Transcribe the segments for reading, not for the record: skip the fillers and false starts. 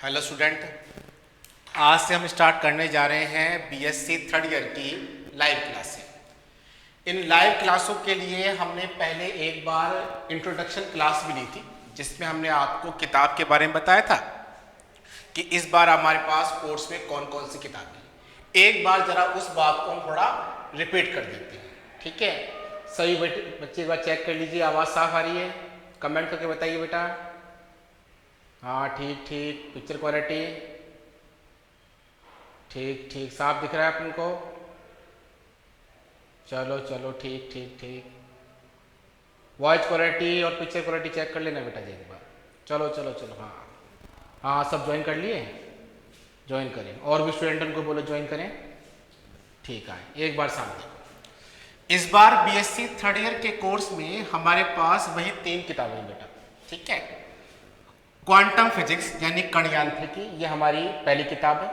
Hello student, आज से हम स्टार्ट करने जा रहे हैं बीएससी थर्ड ईयर की लाइव क्लासें। इन लाइव क्लासों के लिए हमने पहले एक बार इंट्रोडक्शन क्लास भी ली थी, जिसमें हमने आपको किताब के बारे में बताया था कि इस बार हमारे पास कोर्स में कौन कौन सी किताब है। एक बार जरा उस बात को हम थोड़ा रिपीट कर देते हैं, ठीक है। सभी बच्चे एक बार चेक कर लीजिए, आवाज़ साफ आ रही है? कमेंट करके बताइए बेटा। हाँ ठीक ठीक। पिक्चर क्वालिटी ठीक ठीक, साफ दिख रहा है अपन को? चलो चलो ठीक ठीक ठीक। वॉइस क्वालिटी और पिक्चर क्वालिटी चेक कर लेना बेटा जी एक बार। चलो चलो चलो, हाँ हाँ, सब ज्वाइन कर लिए? ज्वाइन करें, और भी स्टूडेंट उनको बोलो ज्वाइन करें। ठीक है, एक बार सामने देखो। इस बार बीएससी थर्ड ईयर के कोर्स में हमारे पास वही 3 किताबें हैं बेटा, ठीक है। क्वांटम फिजिक्स यानी कण यांत्रिकी, ये हमारी पहली किताब है।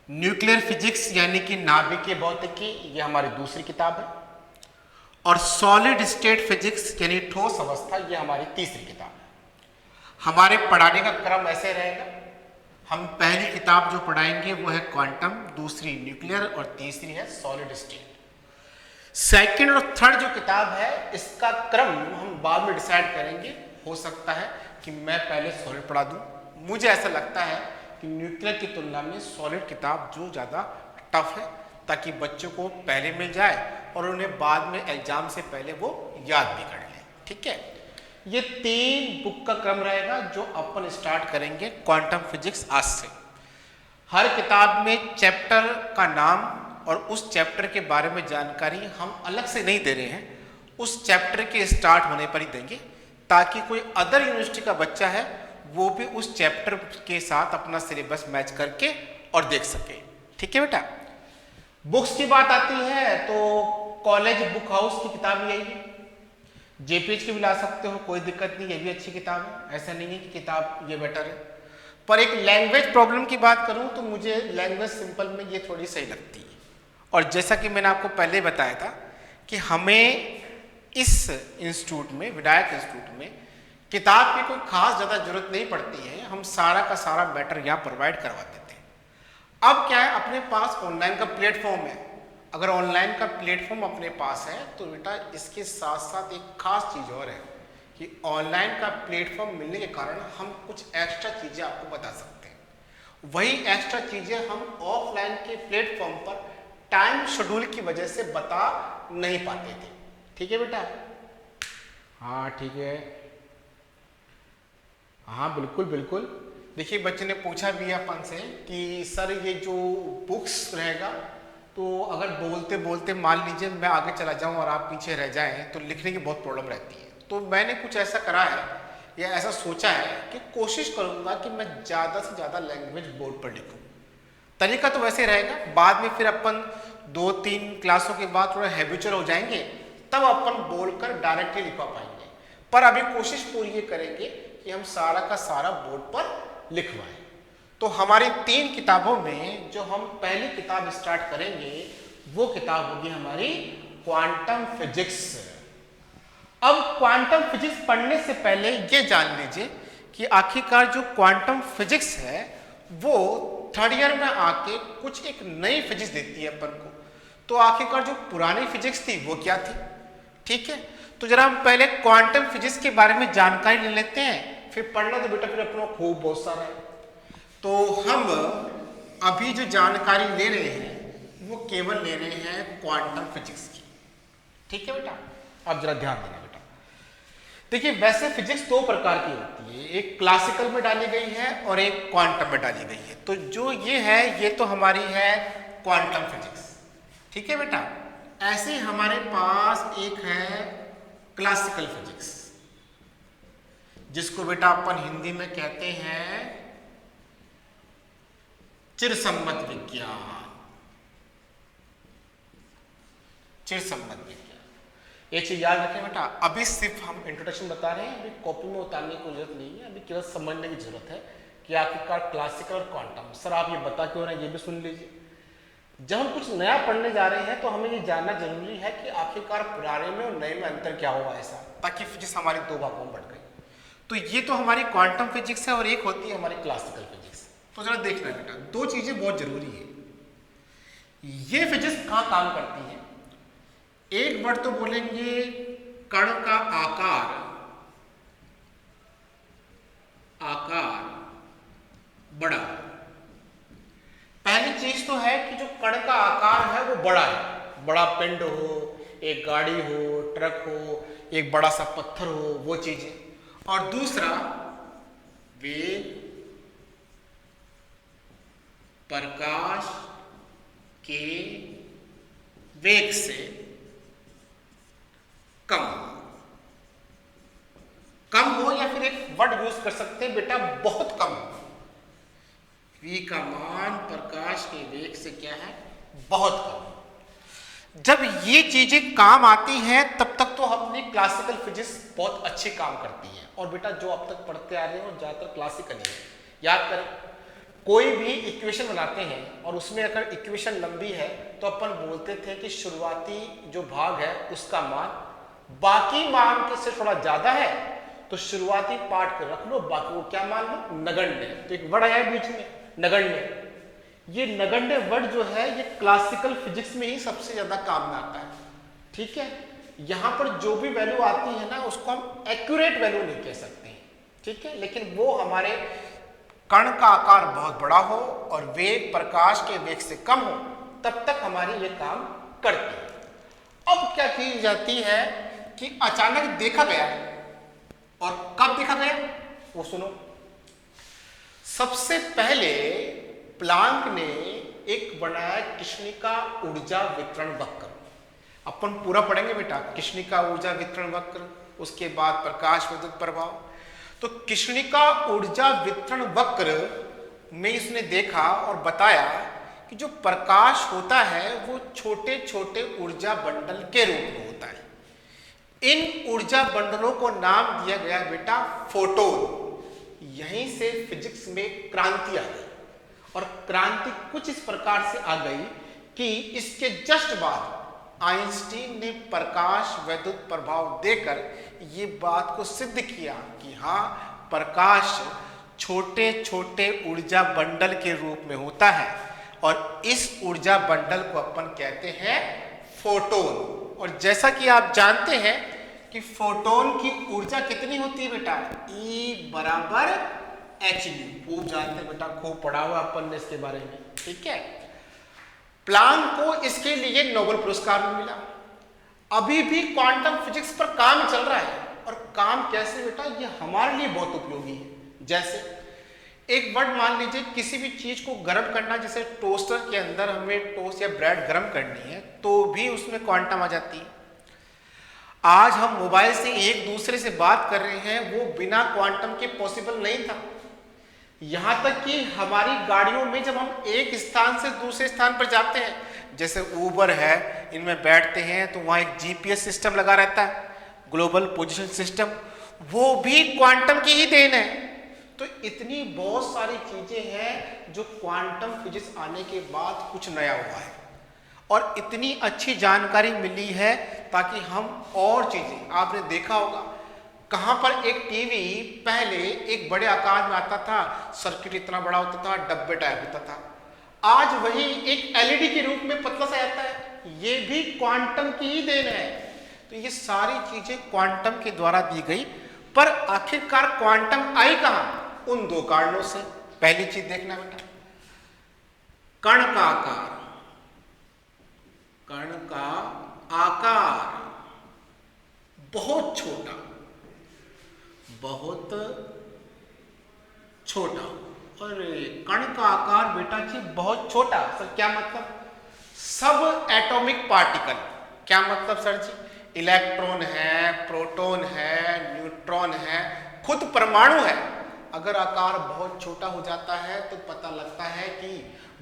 न्यूक्लियर फिजिक्स यानी कि नाभिकीय भौतिकी, ये हमारी दूसरी किताब है। और सॉलिड स्टेट फिजिक्स यानी ठोस अवस्था, ये हमारी तीसरी किताब है। हमारे पढ़ाने का क्रम ऐसे रहेगा, हम पहली किताब जो पढ़ाएंगे वो है क्वांटम, दूसरी न्यूक्लियर और तीसरी है सॉलिड स्टेट। सेकंड और थर्ड जो किताब है इसका क्रम हम बाद में डिसाइड करेंगे। हो सकता है कि मैं पहले सॉलिड पढ़ा दूं। मुझे ऐसा लगता है कि न्यूक्लियर की तुलना में सॉलिड किताब जो ज़्यादा टफ है, ताकि बच्चों को पहले मिल जाए और उन्हें बाद में एग्जाम से पहले वो याद भी कर लें, ठीक है। ये 3 बुक का क्रम रहेगा जो अपन स्टार्ट करेंगे क्वांटम फिजिक्स आज से। हर किताब में चैप्टर का नाम और उस चैप्टर के बारे में जानकारी हम अलग से नहीं दे रहे हैं, उस चैप्टर के स्टार्ट होने पर ही देंगे, ताकि कोई अदर यूनिवर्सिटी का बच्चा है वो भी उस चैप्टर के साथ अपना सिलेबस मैच करके और देख सके, ठीक है बेटा। बुक्स की बात आती है तो कॉलेज बुक हाउस की किताब यही है। जेपीएच की भी ला सकते हो, कोई दिक्कत नहीं, ये भी अच्छी किताब है, ऐसा नहीं है कि किताब ये बेटर है। पर एक लैंग्वेज प्रॉब्लम की बात करूं तो मुझे लैंग्वेज सिंपल में ये थोड़ी सही लगती है। और जैसा कि मैंने आपको पहले बताया था कि हमें इस इंस्टीट्यूट में, विधायक इंस्टीट्यूट में, किताब की कोई खास ज़्यादा जरूरत नहीं पड़ती है। हम सारा का सारा मैटर यहाँ प्रोवाइड करवा देते हैं। अब क्या है, अपने पास ऑनलाइन का प्लेटफॉर्म है। अगर ऑनलाइन का प्लेटफॉर्म अपने पास है तो बेटा इसके साथ साथ एक खास चीज़ और है कि ऑनलाइन का प्लेटफॉर्म मिलने के कारण हम कुछ एक्स्ट्रा चीज़ें आपको बता सकते हैं। वही एक्स्ट्रा चीज़ें हम ऑफलाइन के प्लेटफॉर्म पर टाइम शेड्यूल की वजह से बता नहीं पाते थे, ठीक है बेटा? हाँ ठीक है, हाँ बिल्कुल बिल्कुल। देखिए बच्चे ने पूछा भी अपन से कि सर ये जो बुक्स रहेगा तो अगर बोलते बोलते मान लीजिए मैं आगे चला जाऊं और आप पीछे रह जाएं तो लिखने की बहुत प्रॉब्लम रहती है। तो मैंने कुछ ऐसा करा है या ऐसा सोचा है कि कोशिश करूंगा कि मैं ज़्यादा से ज़्यादा लैंग्वेज बोर्ड पर लिखूं। तरीका तो वैसे रहेगा, बाद में फिर अपन 2-3 क्लासों के बाद थोड़ा हैबिचुअल हो जाएंगे, तब अपन बोलकर डायरेक्टली लिखवा पाएंगे। पर अभी कोशिश पूरी ये करेंगे कि हम सारा का सारा बोर्ड पर लिखवाएं। तो हमारी 3 किताबों में जो हम पहली किताब स्टार्ट करेंगे वो किताब होगी हमारी क्वांटम फिजिक्स। अब क्वांटम फिजिक्स पढ़ने से पहले ये जान लीजिए कि आखिरकार जो क्वांटम फिजिक्स है वो थर्ड ईयर में आके कुछ एक नई फिजिक्स देती है अपन को। तो आखिरकार जो पुरानी फिजिक्स थी वो क्या थी, ठीक है। तो जरा हम पहले क्वांटम फिजिक्स के बारे में जानकारी ले लेते हैं, फिर पढ़ना तो बेटा फिर अपना खूब बहुत सारा है। तो हम अभी जो जानकारी ले रहे हैं वो केवल ले रहे हैं क्वांटम फिजिक्स की, ठीक है बेटा। अब जरा ध्यान देना बेटा। देखिए वैसे फिजिक्स 2 प्रकार की होती है, एक क्लासिकल में डाली गई है और एक क्वांटम में डाली गई है। तो जो ये है ये तो हमारी है क्वांटम फिजिक्स, ठीक है बेटा। ऐसे ही हमारे पास एक है क्लासिकल फिजिक्स, जिसको बेटा अपन हिंदी में कहते हैं चिरसम्मत विज्ञान। चिरसम्मत विज्ञान, एक चीज याद रखें बेटा, अभी सिर्फ हम इंट्रोडक्शन बता रहे हैं, अभी कॉपी में उतारने की जरूरत नहीं है, अभी केवल समझने की जरूरत है कि आखिरकार क्लासिकल और क्वांटम। सर आप ये बता क्यों रहे हैं, ये भी सुन लीजिए। जब हम कुछ नया पढ़ने जा रहे हैं तो हमें ये जानना जरूरी है कि आखिरकार पुराने में और नए में अंतर क्या हुआ, ऐसा, ताकि फिजिक्स हमारी 2 भागों में बढ़ गई। तो ये तो हमारी क्वांटम फिजिक्स है और एक होती है हमारी क्लासिकल फिजिक्स। तो जरा देखना बेटा, दो चीजें बहुत जरूरी है। ये फिजिक्स कहाँ काम करती है? एक वर्ड तो बोलेंगे कण का आकार बड़ा। पहली चीज तो है कि जो कण का आकार है वो बड़ा है, बड़ा पिंड हो, एक गाड़ी हो, ट्रक हो, एक बड़ा सा पत्थर हो, वो चीजें। और दूसरा वेग प्रकाश के वेग से कम हो, या फिर एक वर्ड यूज कर सकते हैं बेटा, बहुत कम हो। v का मान प्रकाश के वेग से क्या है? बहुत कम। जब ये चीजें काम आती हैं तब तक तो अपनी क्लासिकल फिजिक्स बहुत अच्छे काम करती है। और बेटा जो अब तक पढ़ते आ रहे हैं और ज्यादातर क्लासिकल ही है। याद करें, कोई भी इक्वेशन बनाते हैं और उसमें अगर इक्वेशन लंबी है तो अपन बोलते थे कि शुरुआती जो भाग है उसका मान बाकी मान के से थोड़ा ज्यादा है तो शुरुआती पार्ट को रख लो, बाकी को क्या मान लो? नगण्य। तो एक वर्ड आया बीच में, नगण्य। ये नगण्य वर्ड जो है ये क्लासिकल फिजिक्स में ही सबसे ज्यादा काम में आता है। ठीक है, यहां पर जो भी वैल्यू आती है ना उसको हम एक्यूरेट वैल्यू नहीं कह सकते हैं। ठीक है, लेकिन वो हमारे कण का आकार बहुत बड़ा हो और वेग प्रकाश के वेग से कम हो तब तक हमारी ये काम करती है। अब क्या की जाती है कि अचानक देखा गया, और कब देखा गया वो सुनो। सबसे पहले प्लांक ने एक बनाया कृष्णिका ऊर्जा वितरण वक्र। अपन पूरा पढ़ेंगे बेटा, कृष्णिका ऊर्जा वितरण वक्र, उसके बाद प्रकाश विद्युत प्रभाव। तो कृष्णिका ऊर्जा वितरण वक्र में इसने देखा और बताया कि जो प्रकाश होता है वो छोटे छोटे ऊर्जा बंडल के रूप में होता है। इन ऊर्जा बंडलों को नाम दिया गया बेटा फोटोन। यहीं से फिजिक्स में क्रांति आ गई, और क्रांति कुछ इस प्रकार से आ गई कि इसके जस्ट बाद आइंस्टीन ने प्रकाश विद्युत प्रभाव देकर ये बात को सिद्ध किया कि हाँ, प्रकाश छोटे छोटे ऊर्जा बंडल के रूप में होता है और इस ऊर्जा बंडल को अपन कहते हैं फोटोन। और जैसा कि आप जानते हैं कि फोटोन की ऊर्जा कितनी होती है बेटा? E बराबर hν। खूब जानते हैं बेटा, खूब पढ़ा हुआ अपन ने इसके बारे में। ठीक है, प्लांक को इसके लिए नोबेल पुरस्कार भी मिला। अभी भी क्वांटम फिजिक्स पर काम चल रहा है, और काम कैसे बेटा? ये हमारे लिए बहुत उपयोगी है। जैसे एक वर्ड मान लीजिए, किसी भी चीज को गर्म करना, जैसे टोस्टर के अंदर हमें टोस्ट या ब्रेड गर्म करनी है तो भी उसमें क्वांटम आ जाती है। आज हम मोबाइल से एक दूसरे से बात कर रहे हैं, वो बिना क्वांटम के पॉसिबल नहीं था। यहां तक कि हमारी गाड़ियों में जब हम एक स्थान से दूसरे स्थान पर जाते हैं, जैसे उबर है, इनमें बैठते हैं तो वहां एक जीपीएस सिस्टम लगा रहता है, ग्लोबल पोजीशन सिस्टम, वो भी क्वांटम की ही देन है। तो इतनी बहुत सारी चीजें हैं जो क्वांटम फिजिक्स आने के बाद कुछ नया हुआ है, और इतनी अच्छी जानकारी मिली है ताकि हम और चीजें, आपने देखा होगा कहां पर एक टीवी पहले एक बड़े आकार में आता था, सर्किट इतना बड़ा होता था, डब्बे टाइप होता था, आज वही एक एलईडी के रूप में पतला सा आता है। ये भी क्वांटम की ही देन है। तो ये सारी चीजें क्वांटम के द्वारा दी गई, पर आखिरकार क्वांटम आई कहां? उन दो कारणों से। पहली चीज देखना बेटा, कण का आकार, कण का आकार बहुत छोटा, बहुत छोटा। और कण का आकार बेटा जी बहुत छोटा, सर क्या मतलब? सब एटॉमिक पार्टिकल। क्या मतलब सर जी? इलेक्ट्रॉन है, प्रोटॉन है, न्यूट्रॉन है, खुद परमाणु है। अगर आकार बहुत छोटा हो जाता है तो पता लगता है कि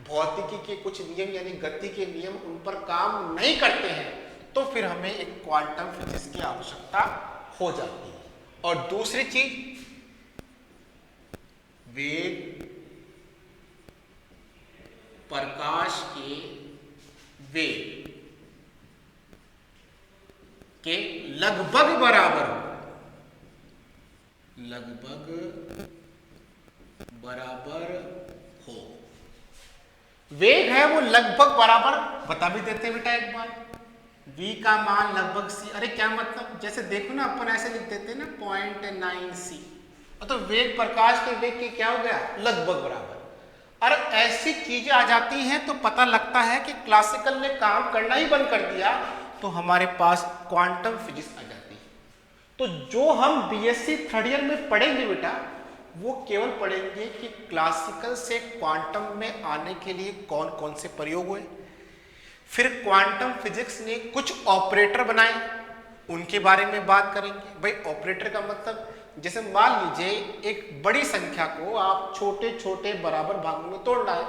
भौतिकी के कुछ नियम यानी गति के नियम उन पर काम नहीं करते हैं, तो फिर हमें एक क्वांटम फिजिक्स की आवश्यकता हो जाती है। और दूसरी चीज, वेग प्रकाश के वेग के लगभग बराबर हो, लगभग बराबर हो। वेग है वो लगभग बराबर, बता भी देते हैं बेटा एक बार, v का मान लगभग c। अरे क्या मतलब, जैसे देखो ना अपन ऐसे लिख देते हैं ना 0.9c, तो वेग प्रकाश के वेग के क्या हो गया, लगभग बराबर। और ऐसी चीजें आ जाती हैं तो पता लगता है कि क्लासिकल ने काम करना ही बंद कर दिया, तो हमारे पास क्वांटम फिजिक्स आ जाती है। तो जो हम बीएससी थर्ड ईयर में पढ़ेंगे बेटा, वो केवल पढ़ेंगे कि क्लासिकल से क्वांटम में आने के लिए कौन कौन से प्रयोग हुए, फिर क्वांटम फिजिक्स ने कुछ ऑपरेटर बनाए, उनके बारे में बात करेंगे। भाई ऑपरेटर का मतलब, जैसे मान लीजिए एक बड़ी संख्या को आप छोटे छोटे बराबर भागों में तोड़ना है,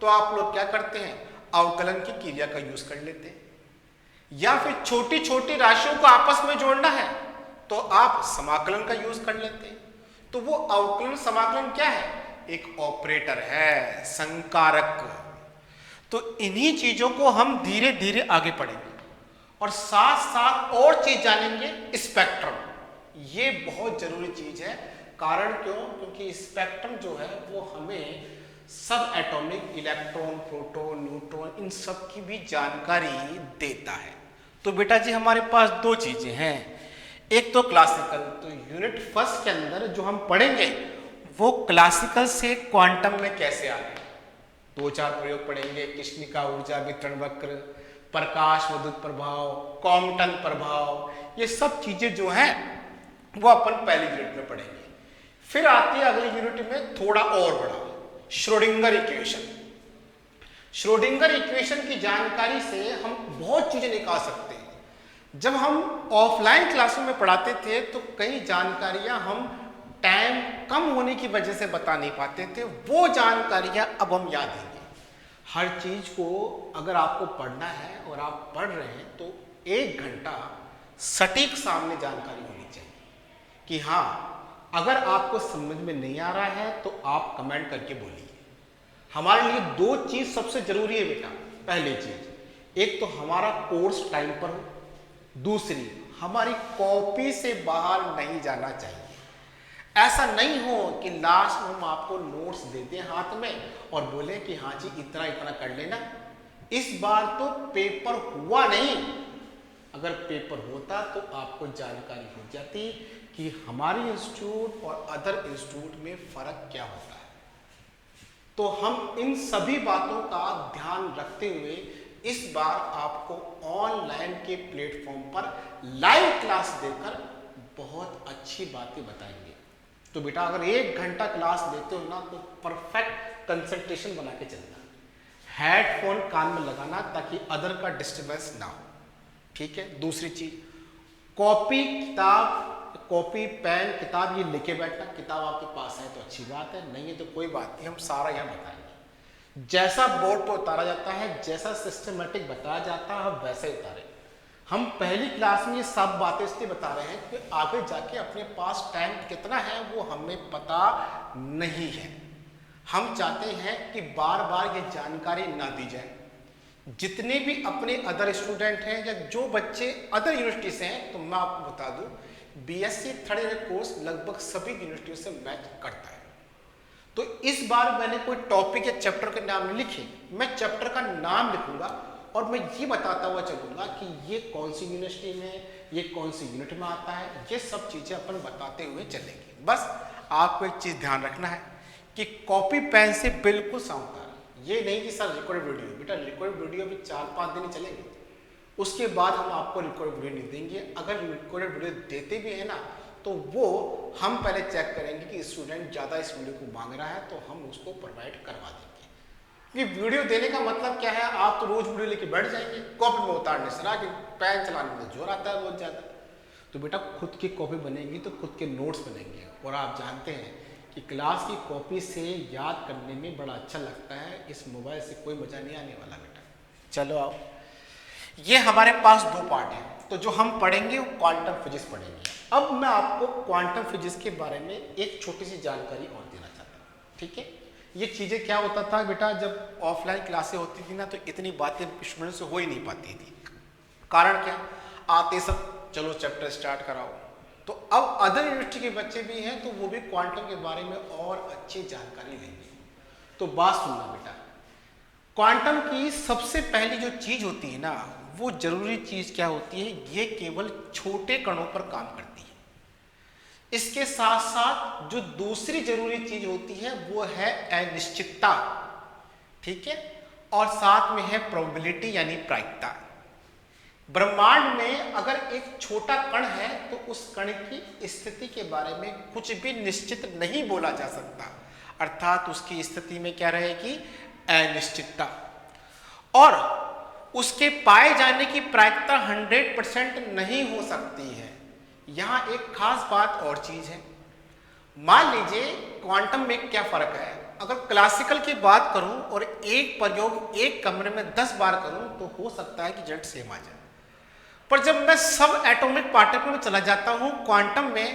तो आप लोग क्या करते हैं, अवकलन की क्रिया का यूज कर लेते हैं। या फिर छोटी छोटी राशियों को आपस में जोड़ना है तो आप समाकलन का यूज कर लेते हैं। तो वो अवकलन समाकलन क्या है, एक ऑपरेटर है, संकारक। तो इन्हीं चीजों को हम धीरे धीरे आगे पढ़ेंगे और साथ साथ और चीज जानेंगे, स्पेक्ट्रम। ये बहुत जरूरी चीज है। कारण क्यों, क्योंकि स्पेक्ट्रम जो है वो हमें सब एटॉमिक, इलेक्ट्रॉन, प्रोटॉन, न्यूट्रॉन, इन सब की भी जानकारी देता है। तो बेटा जी हमारे पास दो चीजें हैं, एक तो क्लासिकल, तो यूनिट फर्स्ट के अंदर जो हम पढ़ेंगे वो क्लासिकल से क्वांटम में कैसे आ गए, दो चार प्रयोग पढ़ेंगे, कृष्णिका ऊर्जा वितरण वक्र, प्रकाश विद्युत प्रभाव, कॉम्पटन प्रभाव, ये सब चीजें जो हैं वो अपन पहली यूनिट में पढ़ेंगे। फिर आती है अगली यूनिट में थोड़ा और बड़ा, श्रोडिंगर इक्वेशन। श्रोडिंगर इक्वेशन की जानकारी से हम बहुत चीजें निकाल सकते हैं। जब हम ऑफलाइन क्लासों में पढ़ाते थे तो कई जानकारियां हम टाइम कम होने की वजह से बता नहीं पाते थे, वो जानकारियां अब हम याद देंगे। हर चीज को अगर आपको पढ़ना है और आप पढ़ रहे हैं तो 1 घंटा सटीक सामने जानकारी होनी चाहिए कि हाँ, अगर आपको समझ में नहीं आ रहा है तो आप कमेंट करके बोलिए। हमारे लिए 2 चीज सबसे जरूरी है बेटा। पहली चीज, एक तो हमारा कोर्स टाइम पर हो, दूसरी हमारी कॉपी से बाहर नहीं जाना चाहिए। ऐसा नहीं हो कि लास्ट में हम आपको नोट्स दे दें हाथ में और बोले कि हाँ जी इतना इतना कर लेना। इस बार तो पेपर हुआ नहीं, अगर पेपर होता तो आपको जानकारी हो जाती कि हमारे इंस्टीट्यूट और अदर इंस्टीट्यूट में फर्क क्या होता है। तो हम इन सभी बातों का ध्यान रखते हुए इस बार आपको ऑनलाइन के प्लेटफॉर्म पर लाइव क्लास देकर बहुत अच्छी बातें बताएंगे। तो बेटा अगर 1 घंटा क्लास लेते हो ना तो परफेक्ट कंसंट्रेशन बना के चलना, हेडफोन कान में लगाना ताकि अदर का डिस्टर्बेंस ना हो, ठीक है। दूसरी चीज, कॉपी किताब, कॉपी पेन किताब ये लेके बैठना। किताब आपके पास है तो अच्छी बात है, नहीं है तो कोई बात नहीं, हम सारा यहाँ बताएंगे। जैसा बोर्ड पर उतारा जाता है, जैसा सिस्टमेटिक बताया जाता है, हम वैसे उतारे। हम पहली क्लास में ये सब बातें इसलिए बता रहे हैं कि आगे जाके अपने पास टाइम कितना है वो हमें पता नहीं है। हम चाहते हैं कि बार बार ये जानकारी ना दी जाए। जितने भी अपने अदर स्टूडेंट हैं या जो बच्चे अदर यूनिवर्सिटी से हैं, तो मैं आपको बता दूं बीएससी थर्ड ईयर कोर्स लगभग सभी यूनिवर्सिटियों से मैच करता है। तो इस बार मैंने कोई टॉपिक या चैप्टर के नाम नहीं लिखे, मैं चैप्टर का नाम लिखूंगा और मैं ये बताता हुआ चलूंगा कि ये कौन सी यूनिवर्सिटी में, ये कौन सी यूनिट में आता है, ये सब चीजें अपन बताते हुए चलेंगे। बस आपको एक चीज ध्यान रखना है कि कॉपी पेन से बिल्कुल सावधान। ये नहीं कि सर रिकॉर्ड वीडियो, बेटा रिकॉर्ड वीडियो भी 4-5 दिन चलेंगे, उसके बाद हम आपको रिकॉर्ड वीडियो नहीं देंगे। अगर रिकॉर्ड वीडियो देते भी है ना तो वो हम पहले चेक करेंगे कि स्टूडेंट ज़्यादा इस वीडियो को मांग रहा है तो हम उसको प्रोवाइड करवा देंगे। कि वीडियो देने का मतलब क्या है, आप तो रोज वीडियो लेके बैठ जाएंगे, कॉपी में उतारने से ना कि पेन चलाने में जोर आता है बहुत ज़्यादा। तो बेटा खुद की कॉपी बनेगी तो खुद के नोट्स बनेंगे। और आप जानते हैं कि क्लास की कॉपी से याद करने में बड़ा अच्छा लगता है, इस मोबाइल से कोई मजा नहीं आने वाला बेटा। चलो आओ, ये हमारे पास 2 पार्ट हैं। तो जो हम पढ़ेंगे वो क्वांटम फिजिक्स पढ़ेंगे। अब मैं आपको क्वांटम फिजिक्स के बारे में एक छोटी सी जानकारी और देना चाहता हूँ, ठीक है। ये चीज़ें क्या होता था बेटा, जब ऑफलाइन क्लासें होती थी ना तो इतनी बातें स्टूडेंट से हो ही नहीं पाती थी। कारण क्या, आते सब चलो चैप्टर स्टार्ट कराओ, तो अब अदर यूनिवर्सिटी के बच्चे भी हैं तो वो भी क्वांटम के बारे में और अच्छी जानकारी लेंगे। तो बात सुनना बेटा, क्वांटम की सबसे पहली जो चीज होती है ना, वो जरूरी चीज क्या होती है, ये केवल छोटे कणों पर काम करती है। इसके साथ साथ जो दूसरी जरूरी चीज होती है वो है अनिश्चितता, ठीक है, और साथ में है प्रोबेबिलिटी यानी प्रायिकता। ब्रह्मांड में अगर एक छोटा कण है तो उस कण की स्थिति के बारे में कुछ भी निश्चित नहीं बोला जा सकता, अर्थात उसकी स्थिति में क्या रहेगी, अनिश्चितता। और उसके पाए जाने की प्रायिकता 100% नहीं हो सकती है। यहां एक खास बात और चीज है, मान लीजिए क्वांटम में क्या फर्क है, अगर क्लासिकल की बात करूं और एक प्रयोग एक कमरे में 10 बार करूं तो हो सकता है कि रिजल्ट सेम आ जाए, पर जब मैं सब एटॉमिक पार्टिकल में चला जाता हूं क्वांटम में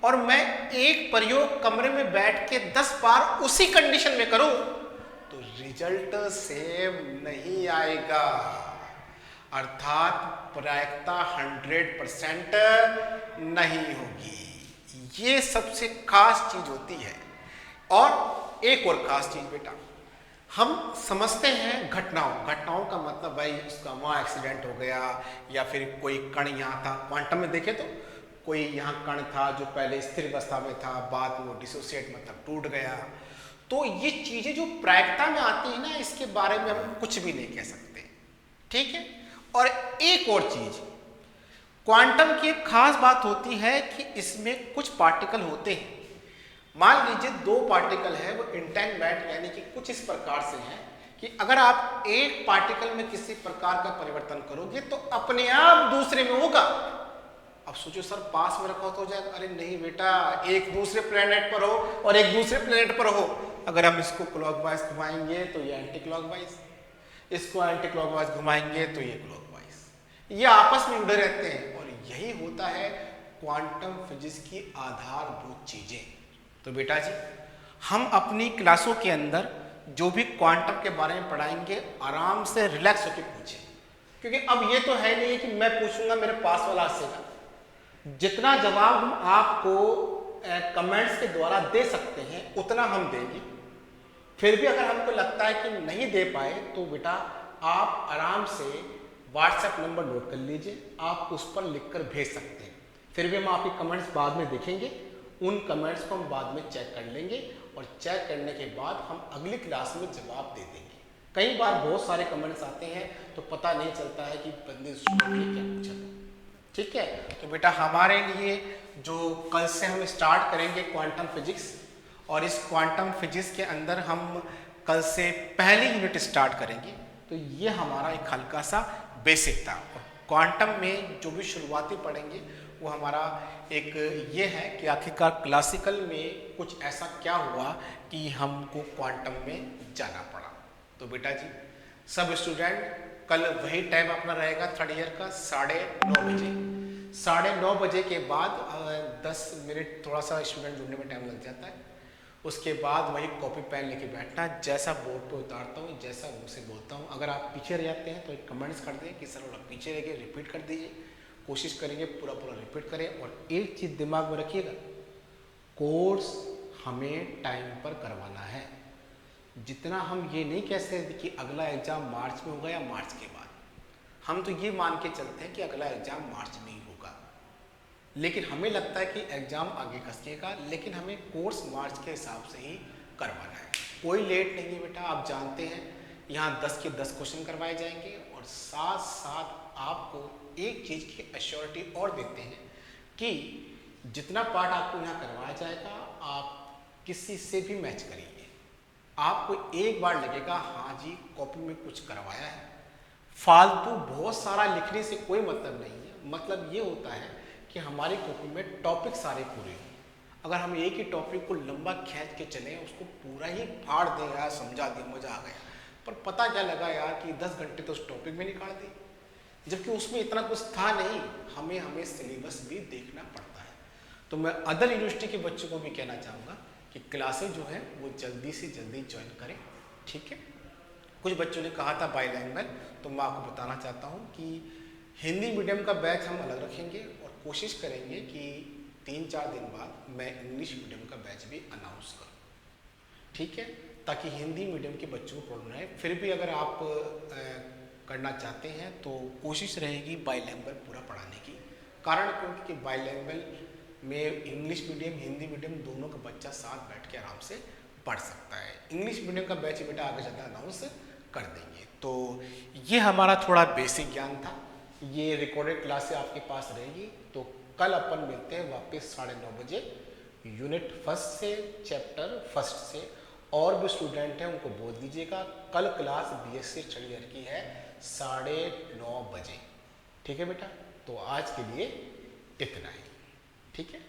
और मैं एक प्रयोग कमरे में बैठ के 10 बार उसी कंडीशन में करूं तो रिजल्ट सेम नहीं आएगा, अर्थात प्रायिकता 100% नहीं होगी। ये सबसे खास चीज होती है। और एक और खास चीज बेटा, हम समझते हैं घटनाओं का मतलब भाई उसका वहाँ एक्सीडेंट हो गया या फिर कोई कण यहाँ था। क्वांटम में देखे तो कोई यहाँ कण था जो पहले स्थिर अवस्था में था, बाद में वो डिसोसिएट मतलब टूट गया। तो ये चीजें जो प्रायिकता में आती है ना, इसके बारे में हम कुछ भी नहीं कह सकते, ठीक है। और एक और चीज, क्वांटम की एक खास बात होती है कि इसमें कुछ पार्टिकल होते हैं। मान लीजिए 2 पार्टिकल है, वो इंटेंगमेंट यानी कि कुछ इस प्रकार से हैं कि अगर आप एक पार्टिकल में किसी प्रकार का परिवर्तन करोगे तो अपने आप दूसरे में होगा। अब सोचो सर पास में रखा हो जाएगा, अरे नहीं बेटा, एक दूसरे प्लेनेट पर हो और एक दूसरे प्लेनेट पर हो। अगर हम इसको क्लॉकवाइज घुमाएंगे तो ये एंटी क्लॉकवाइज, इसको एंटी क्लॉकवाइज घुमाएंगे तो ये क्लॉकवाइज, ये आपस में जुड़े रहते हैं। और यही होता है क्वांटम फिजिक्स की आधारभूत चीजें। तो बेटा जी, हम अपनी क्लासों के अंदर जो भी क्वांटम के बारे में पढ़ाएंगे आराम से रिलैक्स होकर पूछें, क्योंकि अब ये तो है नहीं कि मैं पूछूंगा मेरे पास वाला हंसेगा। जितना जवाब हम आपको कमेंट्स के द्वारा दे सकते हैं उतना हम देंगे। फिर भी अगर हमको लगता है कि नहीं दे पाए तो बेटा आप आराम से व्हाट्सएप नंबर नोट कर लीजिए, आप उस पर लिखकर भेज सकते हैं। फिर भी हम आपके कमेंट्स बाद में देखेंगे, उन कमेंट्स को हम बाद में चेक कर लेंगे और चेक करने के बाद हम अगली क्लास में जवाब दे देंगे। कई बार बहुत सारे कमेंट्स आते हैं तो पता नहीं चलता है कि बंदे स्टूडेंट ने क्या पूछा, ठीक है। तो बेटा हमारे लिए जो कल से हम स्टार्ट करेंगे क्वांटम फिजिक्स, और इस क्वांटम फिजिक्स के अंदर हम कल से पहली यूनिट स्टार्ट करेंगे। तो ये हमारा एक हल्का सा बेसिक था। और क्वांटम में जो भी शुरुआती पढ़ेंगे वो हमारा एक ये है कि आखिरकार क्लासिकल में कुछ ऐसा क्या हुआ कि हमको क्वांटम में जाना पड़ा। तो बेटा जी सब स्टूडेंट कल वही टाइम अपना रहेगा 3rd ईयर का 9:30 बजे। 9:30 बजे के बाद 10 मिनट थोड़ा सा स्टूडेंट जुड़ने में टाइम लग जाता है। उसके बाद वही कॉपी पेन लेके बैठना, जैसा बोर्ड पे उतारता हूँ जैसा मुँह से बोलता हूँ। अगर आप पीछे रह जाते हैं तो एक कमेंट्स कर दें कि सर आप पीछे रह गए, रिपीट कर दीजिए। कोशिश करेंगे पूरा रिपीट करें। और एक चीज़ दिमाग में रखिएगा, कोर्स हमें टाइम पर करवाना है। जितना हम ये नहीं कह सकते कि अगला एग्ज़ाम मार्च में होगा या मार्च के बाद, हम तो ये मान के चलते हैं कि अगला एग्ज़ाम मार्च में ही होगा, लेकिन हमें लगता है कि एग्ज़ाम आगे खसकेगा, लेकिन हमें कोर्स मार्च के हिसाब से ही करवाना है। कोई लेट नहीं है बेटा, आप जानते हैं यहाँ 10 के 10 क्वेश्चन करवाए जाएंगे और साथ साथ आपको एक चीज़ की एश्योरिटी और देते हैं कि जितना पार्ट आपको यहाँ करवाया जाएगा आप किसी से भी मैच करिए, आपको एक बार लगेगा हाँ जी कॉपी में कुछ करवाया है। फालतू बहुत सारा लिखने से कोई मतलब नहीं है। मतलब ये होता है कि हमारी कॉपी में टॉपिक सारे पूरे हों। अगर हम एक ही टॉपिक को लंबा खींच के चलें, उसको पूरा ही फाड़ दें यार, समझा दें, मजा आ गया, पर पता क्या लगा यार कि 10 घंटे तो उस टॉपिक में निकाल दिए, जबकि उसमें इतना कुछ था नहीं। हमें सिलेबस भी देखना पड़ता है। तो मैं अदर यूनिवर्सिटी के बच्चों को भी कहना चाहूँगा कि क्लासेस जो है वो जल्दी से जल्दी ज्वाइन करें, ठीक है। कुछ बच्चों ने कहा था बाईलैंग्वेज, तो मैं आपको बताना चाहता हूँ कि हिंदी मीडियम का बैच हम अलग रखेंगे और कोशिश करेंगे कि 3-4 दिन बाद मैं इंग्लिश मीडियम का बैच भी अनाउंस करूँ, ठीक है, ताकि हिंदी मीडियम के बच्चों को प्रॉब्लम है। फिर भी अगर आप करना चाहते हैं तो कोशिश रहेगी बाइलैंग्वेज पूरा पढ़ाने की, कारण क्योंकि बाइलैंग्वेज में इंग्लिश मीडियम हिंदी मीडियम दोनों का बच्चा साथ बैठ के आराम से पढ़ सकता है। इंग्लिश मीडियम का बैच बेटा आगे ज़्यादा अनाउंस कर देंगे। तो ये हमारा थोड़ा बेसिक ज्ञान था, ये रिकॉर्डेड क्लास से आपके पास रहेगी। तो कल अपन मिलते हैं वापस 9:30 बजे यूनिट फर्स्ट से चैप्टर फर्स्ट से। और भी स्टूडेंट हैं उनको बोल दीजिएगा कल क्लास बीएससी थर्ड ईयर की है 9:30 बजे, ठीक है बेटा। तो आज के लिए इतना ही, ठीक है।